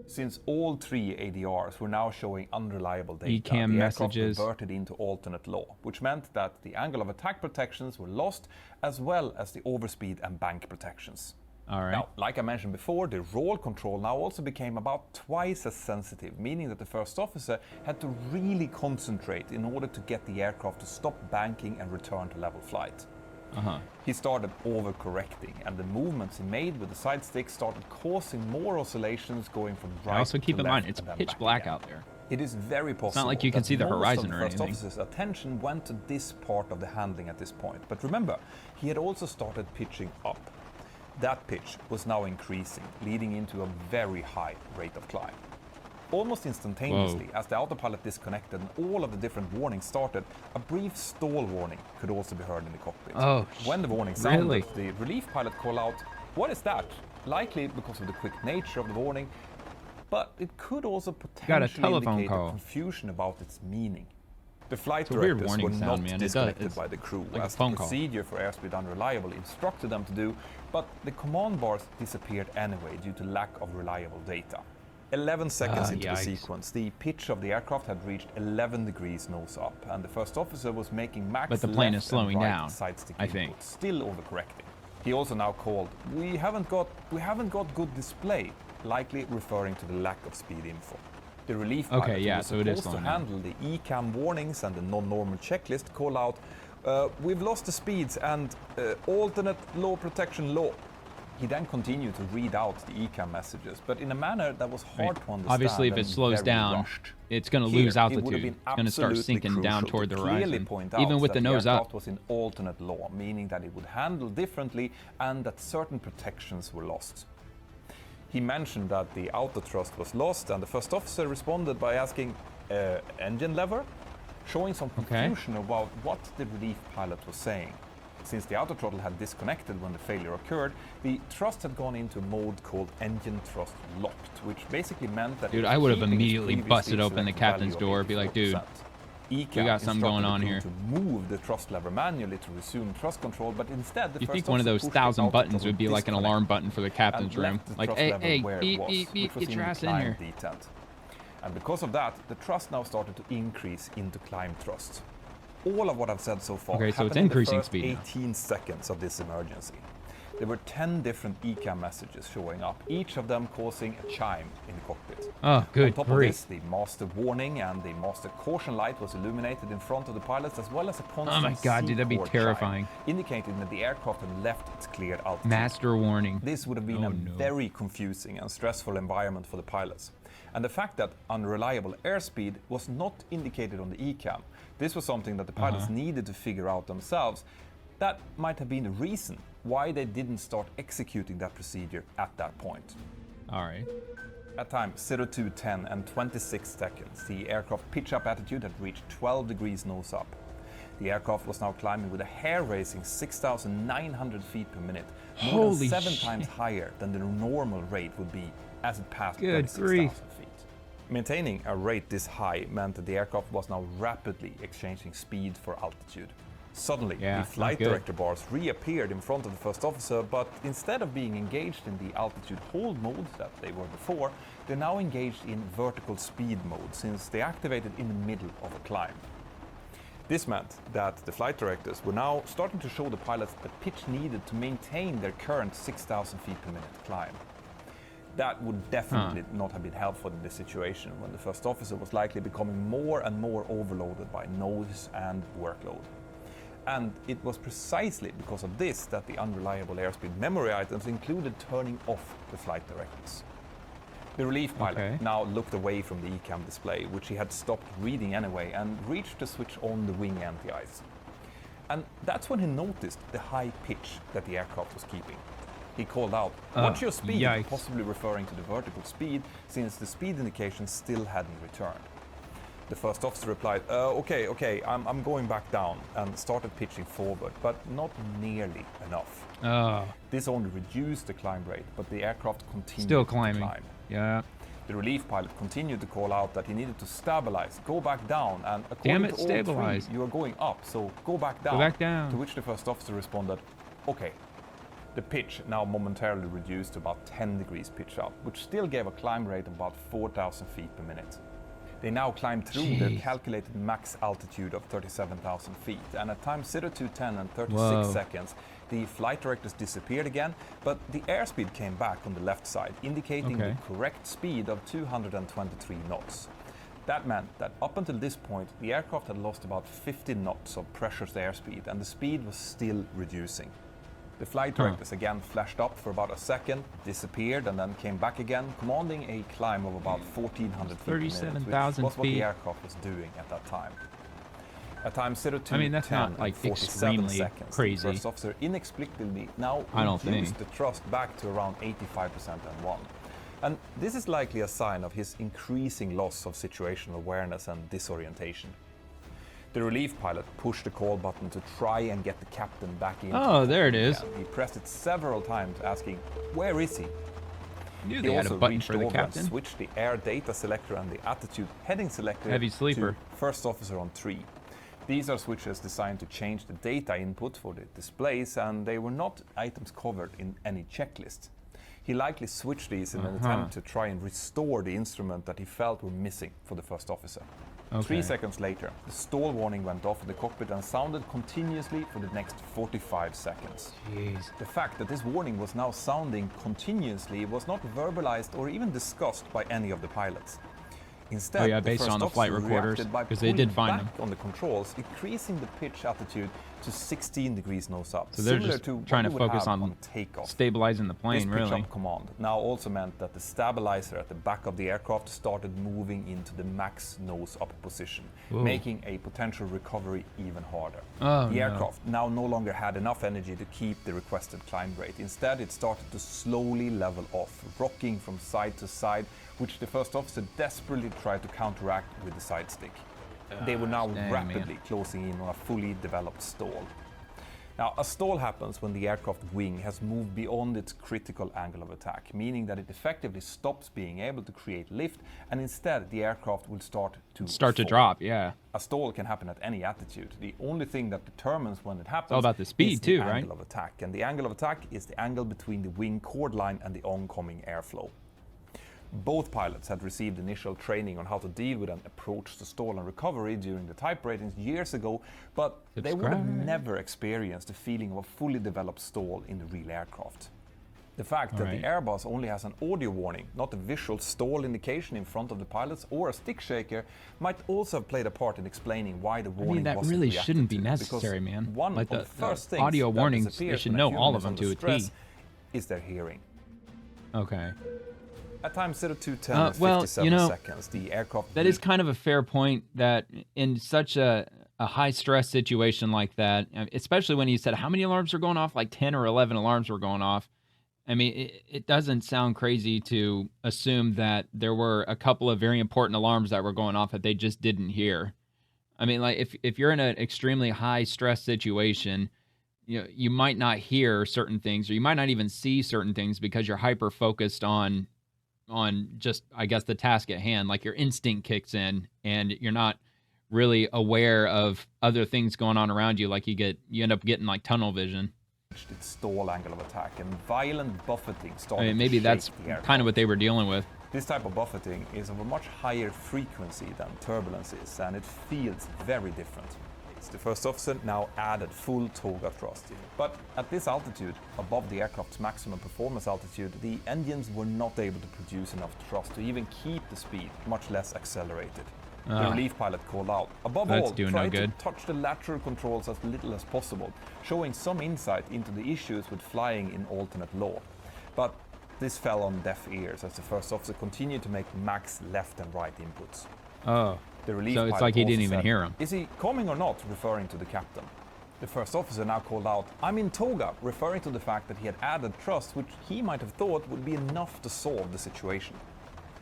Since all three ADRs were now showing unreliable data, ECAM the aircraft messages reverted into alternate law, which meant that the angle of attack protections were lost, as well as the overspeed and bank protections. All right. Now, like I mentioned before, the roll control now also became about twice as sensitive, meaning that the first officer had to really concentrate in order to get the aircraft to stop banking and return to level flight. He started overcorrecting, and the movements he made with the side stick started causing more oscillations going from right to left. Also keep in mind, it's pitch black out there. It is very possible. It's not like you can see the horizon or anything. The first officer's attention went to this part of the handling at this point. But remember, he had also started pitching up. That pitch was now increasing, leading into a very high rate of climb. Almost instantaneously, as the autopilot disconnected and all of the different warnings started, a brief stall warning could also be heard in the cockpit. When the warning sounded, the relief pilot called out, "What is that?" Likely because of the quick nature of the warning, but it could also potentially indicate a confusion about its meaning. The flight directors were not disconnected by the crew, as the procedure for airspeed unreliable instructed them to do, but the command bars disappeared anyway due to lack of reliable data. 11 seconds into the sequence, the pitch of the aircraft had reached 11 degrees nose up, and the first officer was making max but the plane is left slowing and right down, side stick I think. input, still overcorrecting. He also now called, we haven't got good display," likely referring to the lack of speed info. The relief pilot who was supposed to handle the ECAM warnings and the non-normal checklist call out, "We've lost the speeds and alternate low protection law." He then continued to read out the ECAM messages, but in a manner that was hard to understand. Obviously, if it slows down, it's going to lose altitude. It's going to start sinking down toward the horizon, even with the nose up. The aircraft was in alternate law, meaning that it would handle differently and that certain protections were lost. He mentioned that the auto thrust was lost, and the first officer responded by asking, "Engine lever?" showing some confusion about what the relief pilot was saying. Since the auto throttle had disconnected when the failure occurred, the thrust had gone into a mode called engine thrust locked, which basically meant that... Dude, I would have immediately busted open the captain's door, be like, "Dude, we got something going on here." To move the thrust lever manually to resume thrust control, but instead the you think one of those 1,000 buttons would be like an alarm button for the captain's room, like, "Hey, beep, beep, beep, get your ass in here." And because of that, the thrust now started to increase into climb thrust. All of what I've said so far happened in the first 18 seconds of this emergency. There were 10 different ECAM messages showing up, each of them causing a chime in the cockpit. Oh, good. On top of this, the master warning and the master caution light was illuminated in front of the pilots, as well as a constant oh my god, dude, that'd be terrifying. Chime, indicating that the aircraft had left its cleared altitude. Master warning. This would have been very confusing and stressful environment for the pilots. And the fact that unreliable airspeed was not indicated on the ECAM, this was something that the pilots needed to figure out themselves. That might have been the reason why they didn't start executing that procedure at that point. All right. At time 02:10 and 26 seconds, the aircraft pitch-up attitude had reached 12 degrees nose up. The aircraft was now climbing with a hair-raising 6,900 feet per minute, more than 7 times higher than the normal rate would be as it passed 36,000 feet. Maintaining a rate this high meant that the aircraft was now rapidly exchanging speed for altitude. Suddenly, the flight director bars reappeared in front of the first officer, but instead of being engaged in the altitude hold mode that they were before, they're now engaged in vertical speed mode, since they activated in the middle of a climb. This meant that the flight directors were now starting to show the pilots the pitch needed to maintain their current 6,000 feet per minute climb. That would definitely not have been helpful in this situation when the first officer was likely becoming more and more overloaded by noise and workload. And it was precisely because of this that the unreliable airspeed memory items included turning off the flight directives. The relief pilot now looked away from the ECAM display, which he had stopped reading anyway, and reached to switch on the wing anti-ice. And that's when he noticed the high pitch that the aircraft was keeping. He called out, "What's your speed?" possibly referring to the vertical speed, since the speed indication still hadn't returned. The first officer replied, okay, I'm going back down," and started pitching forward, but not nearly enough. This only reduced the climb rate, but the aircraft continued to climb. Yeah. The relief pilot continued to call out that he needed to stabilize, go back down, and according to all stabilize. three, you are going up, so go back down. Go back down. To which the first officer responded, "Okay." The pitch now momentarily reduced to about 10 degrees pitch up, which still gave a climb rate of about 4,000 feet per minute. They now climbed through their calculated max altitude of 37,000 feet, and at time 0210 and 36 seconds, the flight directors disappeared again, but the airspeed came back on the left side, indicating the correct speed of 223 knots. That meant that up until this point, the aircraft had lost about 50 knots of pressurized airspeed, and the speed was still reducing. The flight directors again flashed up for about a second, disappeared, and then came back again, commanding a climb of about 1,400 feet per minute, which was what the aircraft was doing at that time. At time 0210 that's not like 47 seconds, crazy. the first officer inexplicably now reduced the thrust back to around 85% N1. And this is likely a sign of his increasing loss of situational awareness and disorientation. The relief pilot pushed the call button to try and get the captain back in. Oh, there it is. He pressed it several times, asking, "Where is he?" Knew they had a button for the captain. And switched the air data selector and the attitude heading selector Heavy sleeper. to first officer on 3. These are switches designed to change the data input for the displays, and they were not items covered in any checklist. He likely switched these in an attempt to try and restore the instrument that he felt were missing for the first officer. 3 seconds later, the stall warning went off in the cockpit and sounded continuously for the next 45 seconds. The fact that this warning was now sounding continuously was not verbalized or even discussed by any of the pilots. Instead, based on the flight recorders, because they did find them on the controls, increasing the pitch attitude to 16 degrees nose up. So they're just trying to focus on takeoff. Stabilizing the plane, this really. Pitch up command now also meant that the stabilizer at the back of the aircraft started moving into the max nose up position, making a potential recovery even harder. The aircraft now no longer had enough energy to keep the requested climb rate. Instead, it started to slowly level off, rocking from side to side, which the first officer desperately tried to counteract with the side stick. They were now rapidly closing in on a fully developed stall. Now, a stall happens when the aircraft wing has moved beyond its critical angle of attack, meaning that it effectively stops being able to create lift, and instead the aircraft will start to drop. A stall can happen at any altitude. The only thing that determines when it happens it's all about the speed is too, the right? angle of attack, and the angle of attack is the angle between the wing chord line and the oncoming airflow. Both pilots had received initial training on how to deal with an approach to stall and recovery during the type ratings years ago, but they would have never experienced the feeling of a fully developed stall in the real aircraft. The fact that the Airbus only has an audio warning, not a visual stall indication in front of the pilots or a stick shaker, might also have played a part in explaining why the warning that wasn't really reacted shouldn't be to, necessary, because man. One like of the first things audio that warnings, they disappears should when a know all human of them is to a under stress T. is their hearing. Okay. At time 0210 and 57 seconds, the aircraft... That is kind of a fair point, that in such a high-stress situation like that, especially when you said how many alarms are going off, like 10 or 11 alarms were going off. I mean, it doesn't sound crazy to assume that there were a couple of very important alarms that were going off that they just didn't hear. I mean, like if you're in an extremely high-stress situation, you might not hear certain things, or you might not even see certain things because you're hyper-focused on just, I guess, the task at hand. Like your instinct kicks in and you're not really aware of other things going on around you. Like you end up getting like tunnel vision. Its stall angle of attack, and violent buffeting started. I mean, maybe that's kind of what they were dealing with. This type of buffeting is of a much higher frequency than turbulence is, and it feels very different. points, the first officer now added full toga thrust. But at this altitude, above the aircraft's maximum performance altitude, the engines were not able to produce enough thrust to even keep the speed, much less accelerate it. The relief pilot called out, above all, try to touch the lateral controls as little as possible, showing some insight into the issues with flying in alternate law. But this fell on deaf ears as the first officer continued to make max left and right inputs. Oh, the relief so it's like he didn't even said, hear him. Is he coming or not, referring to the captain? The first officer now called out, I'm in toga, referring to the fact that he had added thrust, which he might have thought would be enough to solve the situation.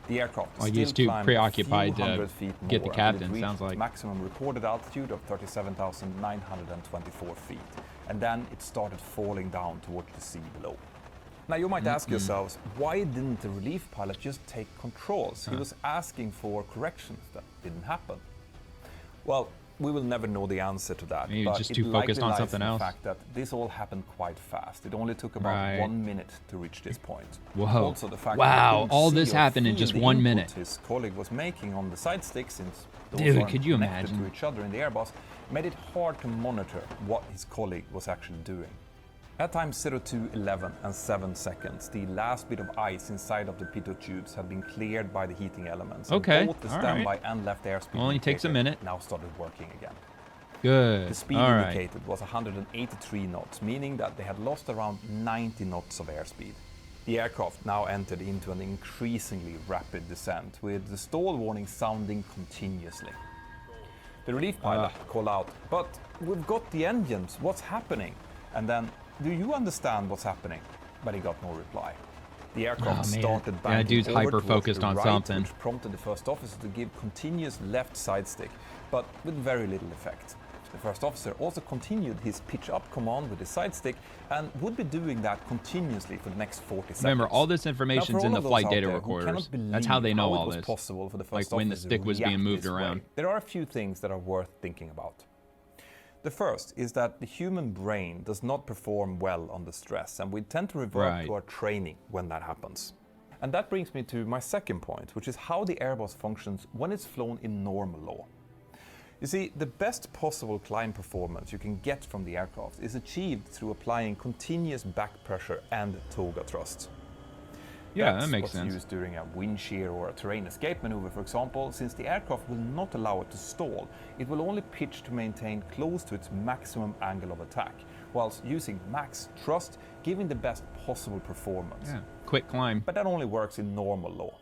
The aircraft he's still too climbed preoccupied to get the captain, sounds like. Maximum recorded altitude of 37,924 feet. And then it started falling down towards the sea below. Now you might ask yourselves, why didn't the relief pilot just take controls? He was asking for corrections that didn't happen. Well, we will never know the answer to that. Maybe but just too focused on something else. The fact that this all happened quite fast. It only took about 1 minute to reach this point. Whoa! Also, the fact wow! All this happened in just 1 minute. His colleague was making on the side stick, since those Dude, weren't could you connected imagine? to each other in the Airbus, made it hard to monitor what his colleague was actually doing. At time 02:11 and 7 seconds, the last bit of ice inside of the pitot tubes had been cleared by the heating elements. Okay, And both the standby and left airspeed only takes a minute. now started working again. Good. The speed indicated was 183 knots, meaning that they had lost around 90 knots of airspeed. The aircraft now entered into an increasingly rapid descent, with the stall warning sounding continuously. The relief pilot called out, but we've got the engines, what's happening? And then, do you understand what's happening? But he got no reply. The aircraft started banking dude's over hyper-focused towards on the right, something. which prompted the first officer to give continuous left side stick, but with very little effect. The first officer also continued his pitch up command with his side stick and would be doing that continuously for the next 40 seconds. Remember, all this information's in the flight data recorders. That's how they know all this. Possible for the first like when the stick was being moved around. There are a few things that are worth thinking about. The first is that the human brain does not perform well under stress, and we tend to revert to our training when that happens. And that brings me to my second point, which is how the Airbus functions when it's flown in normal law. You see, the best possible climb performance you can get from the aircraft is achieved through applying continuous back pressure and toga thrust. Yeah, that makes sense. That's what's used during a wind shear or a terrain escape maneuver, for example. Since the aircraft will not allow it to stall, it will only pitch to maintain close to its maximum angle of attack, whilst using max thrust, giving the best possible performance. Yeah, quick climb. But that only works in normal law.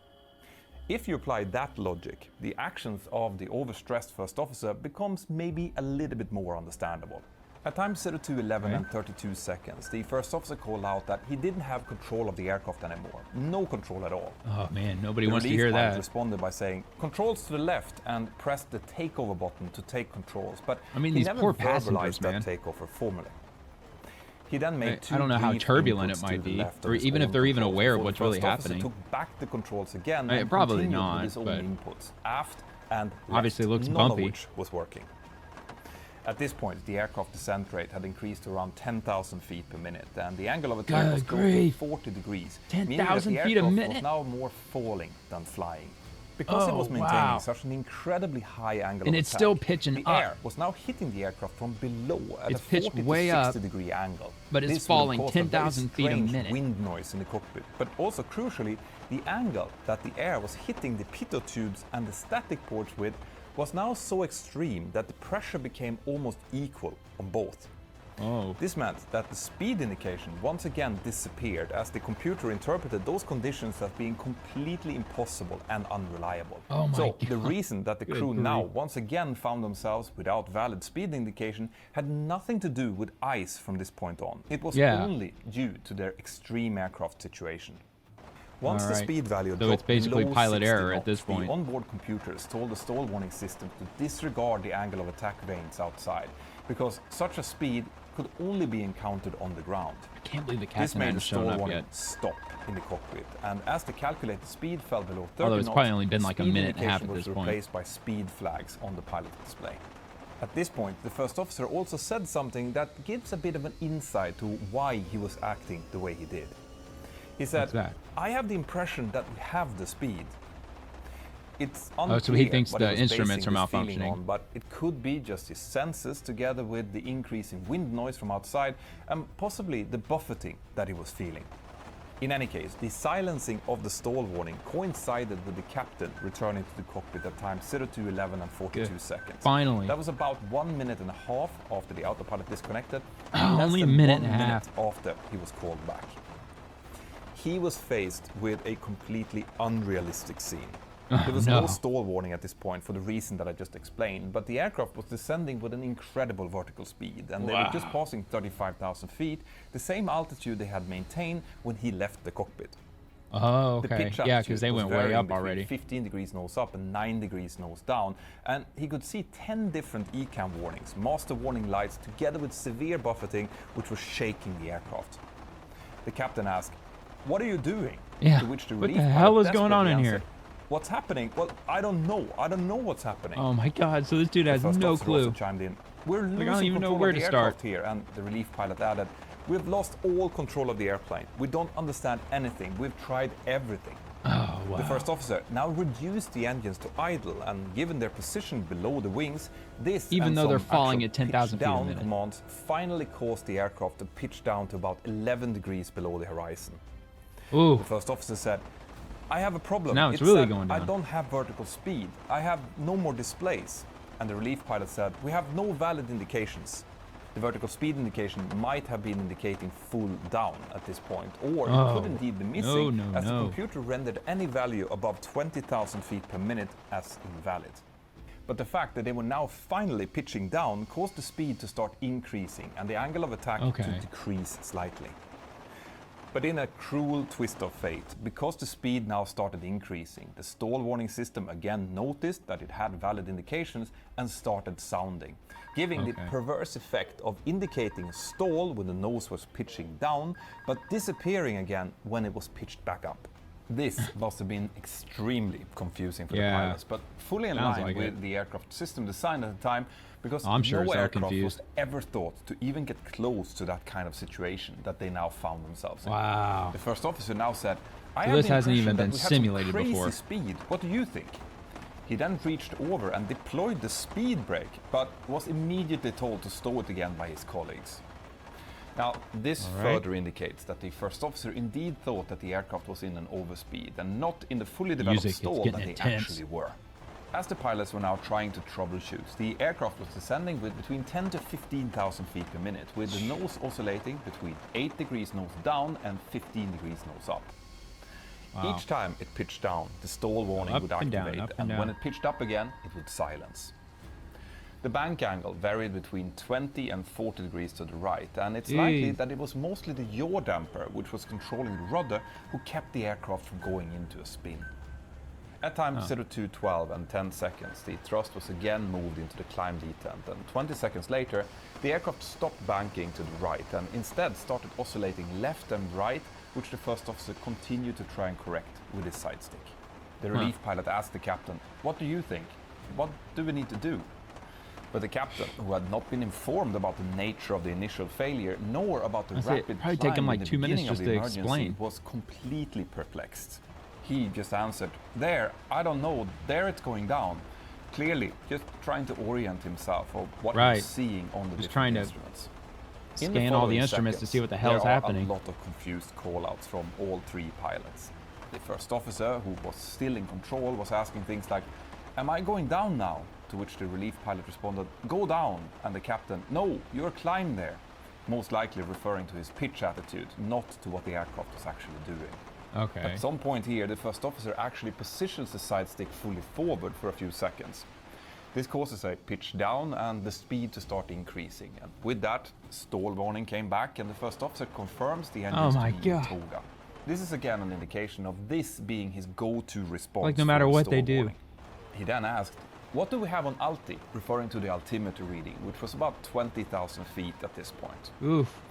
If you apply that logic, the actions of the overstressed first officer becomes maybe a little bit more understandable. At time 02:11 and 32 seconds, the first officer called out that he didn't have control of the aircraft anymore. No control at all. Oh man, nobody wants to hear that. The relief pilot responded by saying, controls to the left, and pressed the takeover button to take controls. But I mean, he these never poor verbalized passengers, that man. takeover formally. He then made I don't know how turbulent it might be, or even if they're even aware of what's really happening. He took back the controls again and probably continued not, with his own but inputs, aft and left, obviously looks none bumpy. of which was working. At this point, the aircraft descent rate had increased to around 10,000 feet per minute, and the angle of attack was close to 40 degrees, meaning that the 10,000 feet a aircraft minute? was now more falling than flying. Because it was maintaining such an incredibly high angle and of it's attack, still pitching the up. air was now hitting the aircraft from below at It's a pitched 40 way to up, 60 degree angle. but it's This would have falling caused a very 10,000 feet a strange minute. wind noise in the cockpit, but also crucially, the angle that the air was hitting the pitot tubes and the static ports with was now so extreme that the pressure became almost equal on both. Oh. This meant that the speed indication once again disappeared as the computer interpreted those conditions as being completely impossible and unreliable. Oh my so God. the reason that the crew now once again found themselves without valid speed indication had nothing to do with ice from this point on. It was only due to their extreme aircraft situation. Once the speed value dropped it's basically below pilot 60 error at knots, this point. the onboard computers told the stall warning system to disregard the angle of attack vanes outside, because such a speed could only be encountered on the ground. I can't believe the This captain made the hasn't shown stall up warning yet. stop in the cockpit, and as the calculated speed fell below 30 Although it's knots, probably only been the like a speed minute and a half at indication this was point. replaced by speed flags on the pilot display. At this point, the first officer also said something that gives a bit of an insight to why he was acting the way he did. He said, What's that? I have the impression that we have the speed. It's unclear so he thinks what the he was instruments are basing this feeling malfunctioning. on, but it could be just his senses together with the increase in wind noise from outside and possibly the buffeting that he was feeling. In any case, the silencing of the stall warning coincided with the captain returning to the cockpit at time 02:11 and 42 seconds. Finally. That was about 1 minute and a half after the autopilot disconnected. Only a minute and a half after he was called back. He was faced with a completely unrealistic scene. There was no stall warning at this point for the reason that I just explained, but the aircraft was descending with an incredible vertical speed, and they were just passing 35,000 feet, the same altitude they had maintained when he left the cockpit. Oh, okay. The pitch Yeah, because they went way up between already. 15 degrees nose up and 9 degrees nose down, and he could see 10 different ECAM warnings, master warning lights, together with severe buffeting, which was shaking the aircraft. The captain asked, "What are you doing?" Yeah. To which the What relief the hell pilot is going on in desperately here? answered, "What's happening?" "Well, I don't know. I don't know what's happening." Oh my God! So this dude has The first no officer clue. also chimed in, "We're losing I don't even know control where of the to aircraft start. here," and the relief pilot added, "We've lost all control of the airplane. We don't understand anything. We've tried everything." Oh wow! The first officer now reduced the engines to idle, and given their position below the wings, this Even and though they're some falling actual at 10,000 feet a pitch-down minute. commands finally caused the aircraft to pitch down to about 11 degrees below the horizon. Ooh. The first officer said, "I have a problem. Now it's really that going I down. don't have vertical speed. I have no more displays." And the relief pilot said, "We have no valid indications." The vertical speed indication might have been indicating full down at this point, or it could indeed be missing, as the computer rendered any value above 20,000 feet per minute as invalid. But the fact that they were now finally pitching down caused the speed to start increasing and the angle of attack to decrease slightly. But in a cruel twist of fate, because the speed now started increasing, the stall warning system again noticed that it had valid indications and started sounding, giving the perverse effect of indicating stall when the nose was pitching down, but disappearing again when it was pitched back up. This must have been extremely confusing for the pilots, but fully in line with the aircraft system design at the time, because no aircraft was ever thought to even get close to that kind of situation that they now found themselves in. Wow. The first officer now said, "I So have this the hasn't even impression been that we had simulated some crazy before." speed. What do you think?" He then reached over and deployed the speed brake, but was immediately told to stow it again by his colleagues. Now, this further indicates that the first officer indeed thought that the aircraft was in an overspeed and not in the fully developed stall that they actually were. As the pilots were now trying to troubleshoot, the aircraft was descending with between 10 to 15,000 feet per minute, with the nose oscillating between 8 degrees nose down and 15 degrees nose up. Each time it pitched down, the stall warning would activate, and when it pitched up again, it would silence. The bank angle varied between 20 and 40 degrees to the right, and it's likely that it was mostly the yaw damper, which was controlling the rudder, who kept the aircraft from going into a spin. At time 02:12 and 10 seconds, the thrust was again moved into the climb detent, and 20 seconds later, the aircraft stopped banking to the right and instead started oscillating left and right, which the first officer continued to try and correct with his side stick. The relief pilot asked the captain, "What do you think? What do we need to do?" But the captain, who had not been informed about the nature of the initial failure, nor about the rapid climb take him like in the 2 minutes beginning of just the to emergency, explain. was completely perplexed. He just answered, "There, I don't know, there it's going down." Clearly, just trying to orient himself of what he was seeing on the different instruments. Scan all the instruments to see what the hell is happening. There are a lot of confused call-outs from all three pilots. The first officer, who was still in control, was asking things like, "Am I going down now?" To which the relief pilot responded, "Go down," and the captain, "No, you're climb there," most likely referring to his pitch attitude, not to what the aircraft was actually doing. At some point here, the first officer actually positions the side stick fully forward for a few seconds. This causes a pitch down and the speed to start increasing. And with that, stall warning came back, and the first officer confirms the engines to be in toga. This is again an indication of this being his go-to response. Like no matter what they do. He then asked, "What do we have on Alti?" referring to the altimeter reading, which was about 20,000 feet at this point. Oof.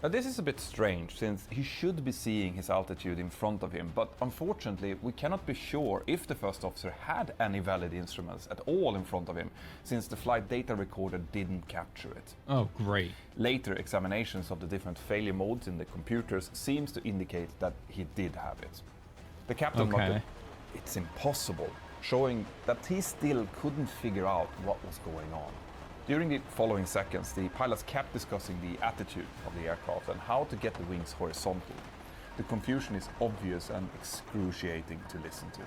Now this is a bit strange, since he should be seeing his altitude in front of him, but unfortunately we cannot be sure if the first officer had any valid instruments at all in front of him, since the flight data recorder didn't capture it. Oh, great. Later examinations of the different failure modes in the computers seems to indicate that he did have it. The captain muttered, "It's impossible. showing that he still couldn't figure out what was going on. During the following seconds, the pilots kept discussing the attitude of the aircraft and how to get the wings horizontal. The confusion is obvious and excruciating to listen to.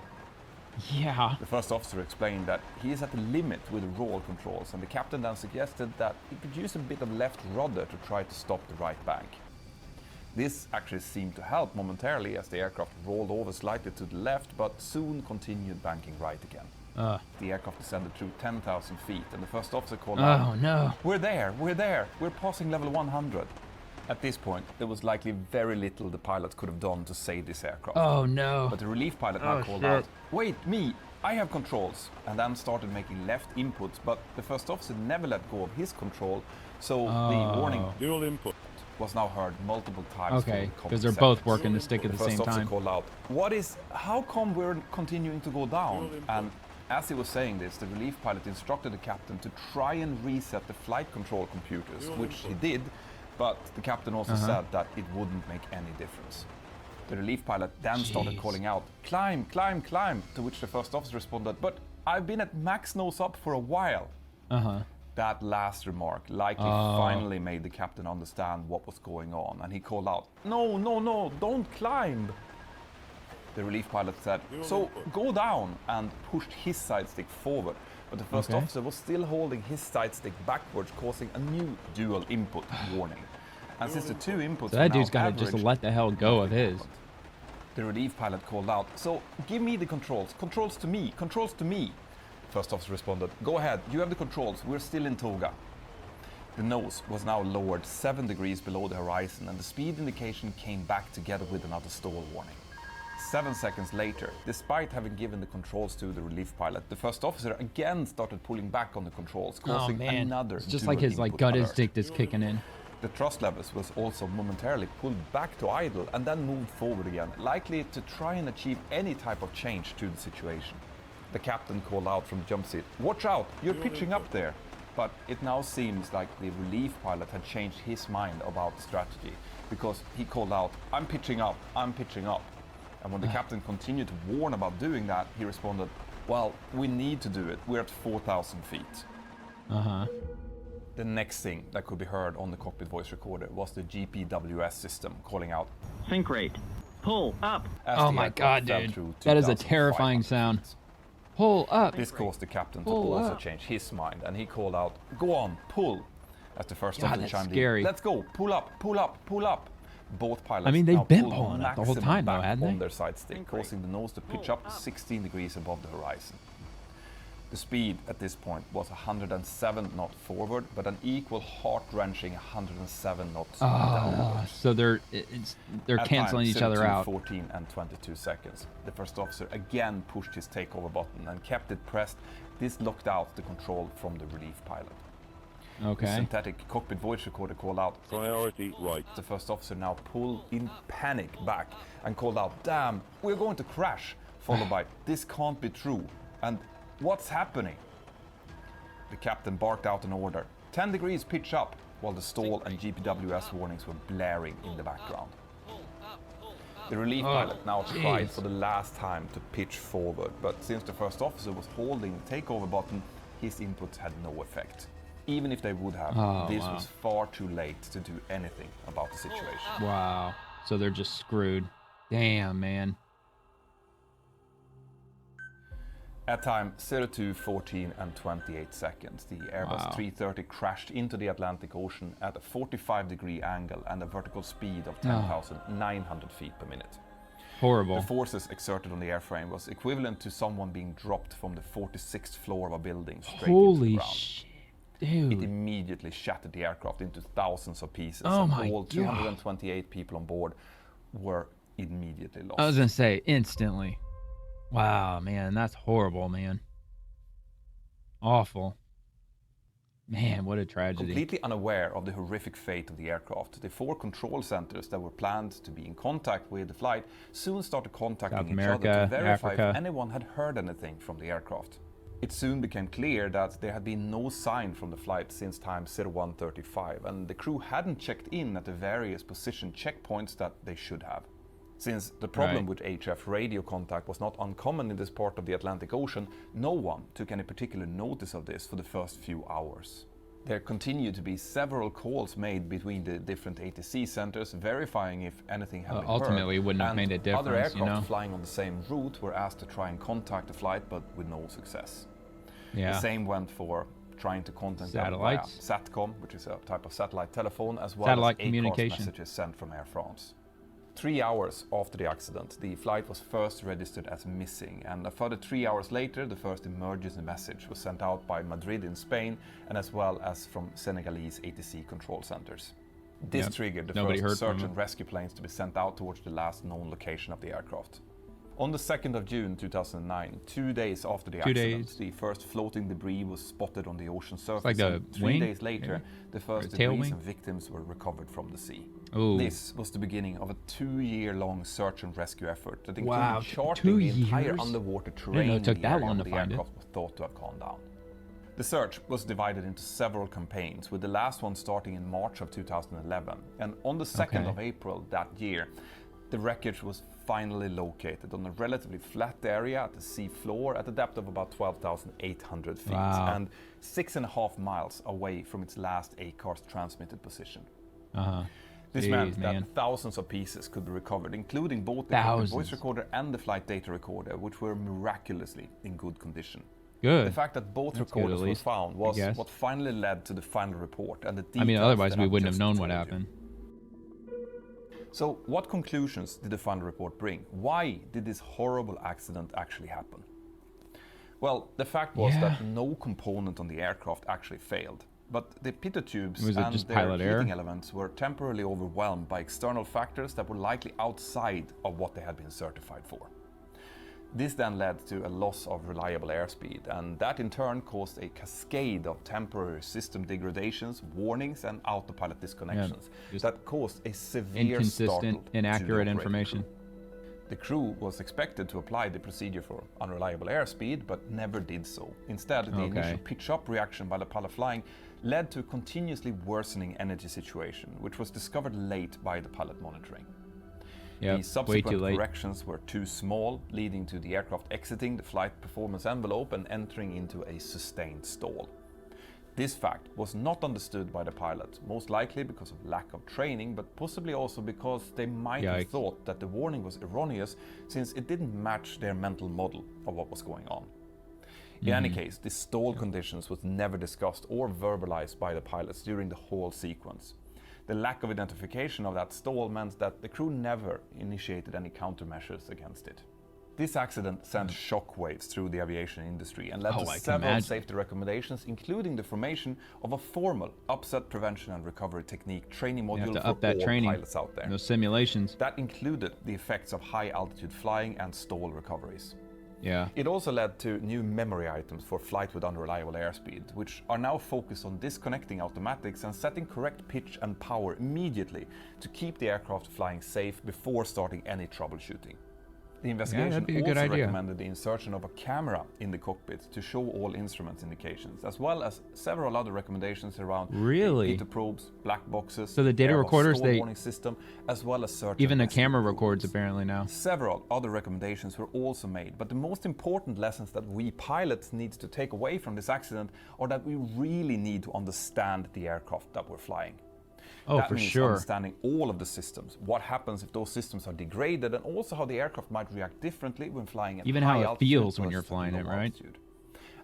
Yeah. The first officer explained that he is at the limit with the roll controls, and the captain then suggested that he could use a bit of left rudder to try to stop the right bank. This actually seemed to help momentarily as the aircraft rolled over slightly to the left, but soon continued banking right again. The aircraft descended through 10,000 feet, and the first officer called out, "Oh no! We're there! We're passing level 100." At this point, there was likely very little the pilots could have done to save this aircraft. Oh no! But the relief pilot now called out, "Wait, me! I have controls," and then started making left inputs, but the first officer never let go of his control, so the warning dual input was now heard multiple times. Okay, because they're both working the stick at the same time. The first officer called out, how come we're continuing to go down? And as he was saying this, the relief pilot instructed the captain to try and reset the flight control computers, which he did, but the captain also said that it wouldn't make any difference. The relief pilot then started calling out, "Climb, climb, climb," to which the first officer responded, "But I've been at max nose up for a while." That last remark likely finally made the captain understand what was going on, and he called out, "No, no, no, don't climb." The relief pilot said, "So go down," and pushed his side stick forward. But the first officer was still holding his side stick backwards, causing a new dual input warning. And since the two inputs so that dude's got to just let the hell go of his. The relief pilot called out, "So give me the controls. Controls to me. Controls to me." First officer responded, "Go ahead. You have the controls. We're still in toga." The nose was now lowered 7 degrees below the horizon, and the speed indication came back together with another stall warning. 7 seconds later, despite having given the controls to the relief pilot, the first officer again started pulling back on the controls, causing another it's just like his gut instinct is kicking in. The thrust levels was also momentarily pulled back to idle and then moved forward again, likely to try and achieve any type of change to the situation. The captain called out from the jump seat, "Watch out, you're pitching up there." But it now seems like the relief pilot had changed his mind about the strategy, because he called out, "I'm pitching up, I'm pitching up." And when the captain continued to warn about doing that, he responded, "Well, we need to do it. We're at 4,000 feet. The next thing that could be heard on the cockpit voice recorder was the GPWS system calling out, "Sync rate, pull up." Oh my god, dude. That is a terrifying sound. Pull up. This caused the captain to also change his mind, and he called out, "Go on, pull." As the first officer chimed in, "Let's go, pull up, pull up, pull up." Both pilots they've been pulling up the whole time though, hadn't they? On their side stick, causing the nose to pitch up 16 degrees above the horizon. The speed at this point was 107 knots forward, but an equal heart-wrenching 107 knots downwards. So they're canceling each other out. 14 and 22 seconds. The first officer again pushed his takeover button and kept it pressed. This locked out the control from the relief pilot. Okay. The synthetic cockpit voice recorder called out, "Priority right." The first officer now pulled in panic back and called out, "Damn, we're going to crash," followed by, "This can't be true," and "What's happening?" The captain barked out an order, 10 degrees pitch up, while the stall and GPWS warnings were blaring in the background. The relief pilot now tried for the last time to pitch forward, but since the first officer was holding the takeover button, his inputs had no effect. Even if they would have, this was far too late to do anything about the situation. Wow. So they're just screwed. Damn, man. At time 02:14 and 28 seconds, the Airbus 330 crashed into the Atlantic Ocean at a 45-degree angle and a vertical speed of 10,900 feet per minute. Horrible. The forces exerted on the airframe was equivalent to someone being dropped from the 46th floor of a building straight into the ground. Shit, dude. It immediately shattered the aircraft into thousands of pieces, Oh and my all God. 228 people on board were immediately lost. I was gonna say instantly. Wow, man, that's horrible, man. Awful. Man, what a tragedy. Completely unaware of the horrific fate of the aircraft, the 4 control centers that were planned to be in contact with the flight soon started contacting each other to verify if anyone had heard anything from the aircraft. It soon became clear that there had been no sign from the flight since time 0135, and the crew hadn't checked in at the various position checkpoints that they should have. Since the problem with HF radio contact was not uncommon in this part of the Atlantic Ocean, no one took any particular notice of this for the first few hours. There continued to be several calls made between the different ATC centers verifying if anything had been ultimately heard, wouldn't have made a difference, other aircraft flying on the same route were asked to try and contact the flight, but with no success. The same went for trying to contact them via SATCOM, which is a type of satellite telephone, as well as ACARS messages sent from Air France. 3 hours after the accident, the flight was first registered as missing, and a further 3 hours later, the first emergency message was sent out by Madrid in Spain, and as well as from Senegalese ATC control centers. This triggered the first search and rescue planes to be sent out towards the last known location of the aircraft. On the 2nd of June 2009, 2 days after the accident, the first floating debris was spotted on the ocean surface. Like and 3 days later, the first debris and victims were recovered from the sea. Ooh. This was the beginning of a 2-year-long search and rescue effort that included charting the entire underwater terrain in the area where the aircraft was thought to have gone down. The search was divided into several campaigns, with the last one starting in March of 2011. And on the 2nd of April that year, the wreckage was finally located on a relatively flat area at the sea floor at a depth of about 12,800 feet and 6.5 miles away from its last ACARS transmitted position. This meant that thousands of pieces could be recovered, including both the voice recorder and the flight data recorder, which were miraculously in good condition. Good. The fact that both recorders were found was what finally led to the final report and the details. I mean, otherwise we wouldn't have known what happened. So what conclusions did the final report bring? Why did this horrible accident actually happen? Well, the fact was that no component on the aircraft actually failed. But the pitot tubes and their heating elements were temporarily overwhelmed by external factors that were likely outside of what they had been certified for. This then led to a loss of reliable airspeed, and that in turn caused a cascade of temporary system degradations, warnings, and autopilot disconnections that caused a severe inconsistent, inaccurate information. The crew was expected to apply the procedure for unreliable airspeed, but never did so. Instead, the initial pitch-up reaction by the pilot flying led to a continuously worsening energy situation, which was discovered late by the pilot monitoring. The subsequent corrections were too small, leading to the aircraft exiting the flight performance envelope and entering into a sustained stall. This fact was not understood by the pilot, most likely because of lack of training, but possibly also because they might have thought that the warning was erroneous since it didn't match their mental model of what was going on. In any case, the stall conditions was never discussed or verbalized by the pilots during the whole sequence. The lack of identification of that stall meant that the crew never initiated any countermeasures against it. This accident sent shockwaves through the aviation industry and led to several safety recommendations, including the formation of a formal upset prevention and recovery technique training module for all pilots out there. Those simulations. That included the effects of high altitude flying and stall recoveries. Yeah. It also led to new memory items for flight with unreliable airspeed, which are now focused on disconnecting automatics and setting correct pitch and power immediately to keep the aircraft flying safe before starting any troubleshooting. The investigation also recommended the insertion of a camera in the cockpit to show all instruments indications, as well as several other recommendations around pitot probes, black boxes, so the data recorders, warning system, as well as search. Even a camera records apparently now. Several other recommendations were also made, but the most important lessons that we pilots need to take away from this accident are that we really need to understand the aircraft that we're flying. That means understanding all of the systems, what happens if those systems are degraded, and also how the aircraft might react differently when flying at even high how it feels when you're flying it, right? Altitude.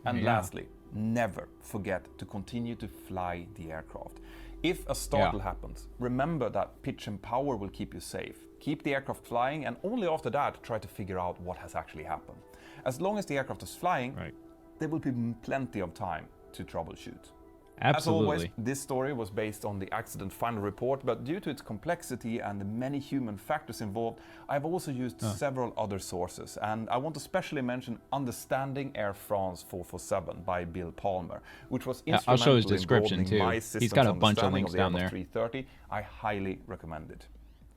And lastly, never forget to continue to fly the aircraft. If a startle happens, remember that pitch and power will keep you safe. Keep the aircraft flying, and only after that try to figure out what has actually happened. As long as the aircraft is flying, there will be plenty of time to troubleshoot. Absolutely. As always, this story was based on the accident final report, but due to its complexity and the many human factors involved, I've also used several other sources, and I want to especially mention Understanding Air France 447 by Bill Palmer, which was instrumental I'll show his description in too. My He's got a bunch of links down there. 330. I highly recommend it.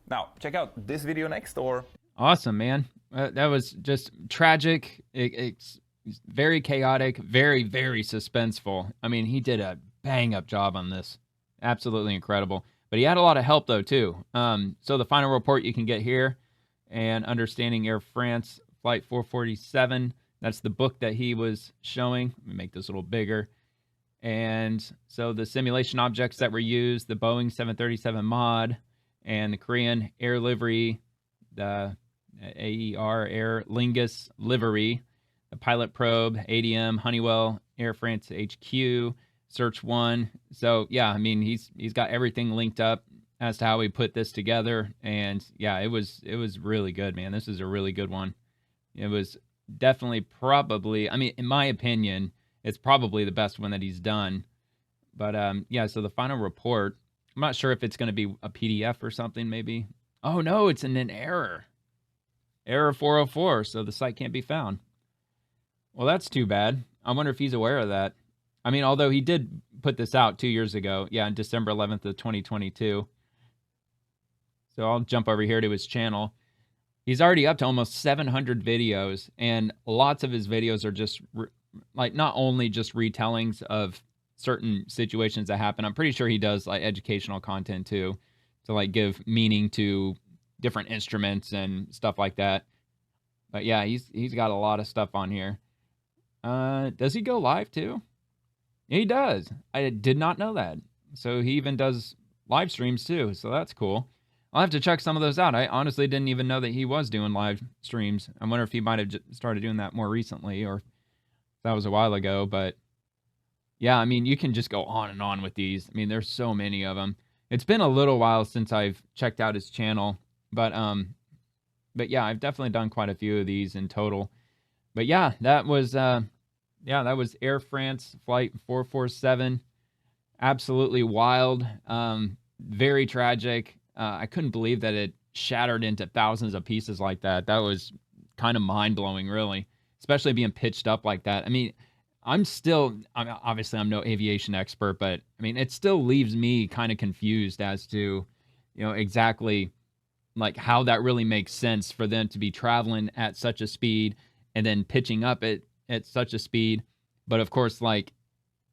Now, check out this video next, or... Awesome, man. That was just tragic. It's very chaotic, very, very suspenseful. I mean, he did a bang-up job on this. Absolutely incredible. But he had a lot of help, though, too. So the final report you can get here, and Understanding Air France Flight 447. That's the book that he was showing. Let me make this a little bigger. And so the simulation objects that were used, the Boeing 737 mod and the Korean Air Livery, the AER Air Lingus livery, the pilot probe, ADM, Honeywell, Air France HQ, Search One. So yeah, I mean he's got everything linked up as to how he put this together, and yeah, it was really good, man. This is a really good one. It was definitely probably, I mean, in my opinion, it's probably the best one that he's done. But yeah, so the final report, I'm not sure if it's going to be a PDF or something, maybe. Oh no, it's an error. Error 404, so the site can't be found. Well, that's too bad. I wonder if he's aware of that. I mean, although he did put this out 2 years ago. Yeah, on December 11th of 2022. So I'll jump over here to his channel. He's already up to almost 700 videos, and lots of his videos are just like not only just retellings of certain situations that happen. I'm pretty sure he does like educational content too, to like give meaning to different instruments and stuff like that. But yeah, he's got a lot of stuff on here. Does he go live too? Yeah, he does. I did not know that. So he even does live streams too. So that's cool. I'll have to check some of those out. I honestly didn't even know that he was doing live streams. I wonder if he might have started doing that more recently, or if that was a while ago. But yeah, I mean, you can just go on and on with these. I mean, there's so many of them. It's been a little while since I've checked out his channel, but yeah, I've definitely done quite a few of these in total. But yeah, that was Air France Flight 447. Absolutely wild. Very tragic. I couldn't believe that it shattered into thousands of pieces like that. That was kind of mind-blowing, really, especially being pitched up like that. I mean, obviously I'm no aviation expert, but I mean, it still leaves me kind of confused as to, exactly like how that really makes sense for them to be traveling at such a speed and then pitching up at such a speed. But of course, like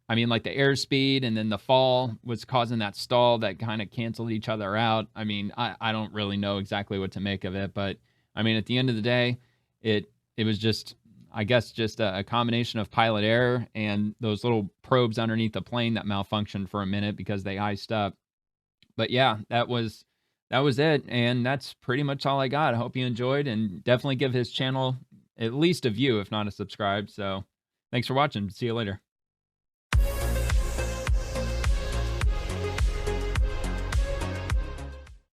the airspeed and then the fall was causing that stall that kind of canceled each other out. I mean, I don't really know exactly what to make of it, but I mean, at the end of the day, it was just, I guess, just a combination of pilot error and those little probes underneath the plane that malfunctioned for a minute because they iced up. But yeah, that was it, and that's pretty much all I got. I hope you enjoyed, and definitely give his channel at least a view, if not a subscribe. So thanks for watching. See you later.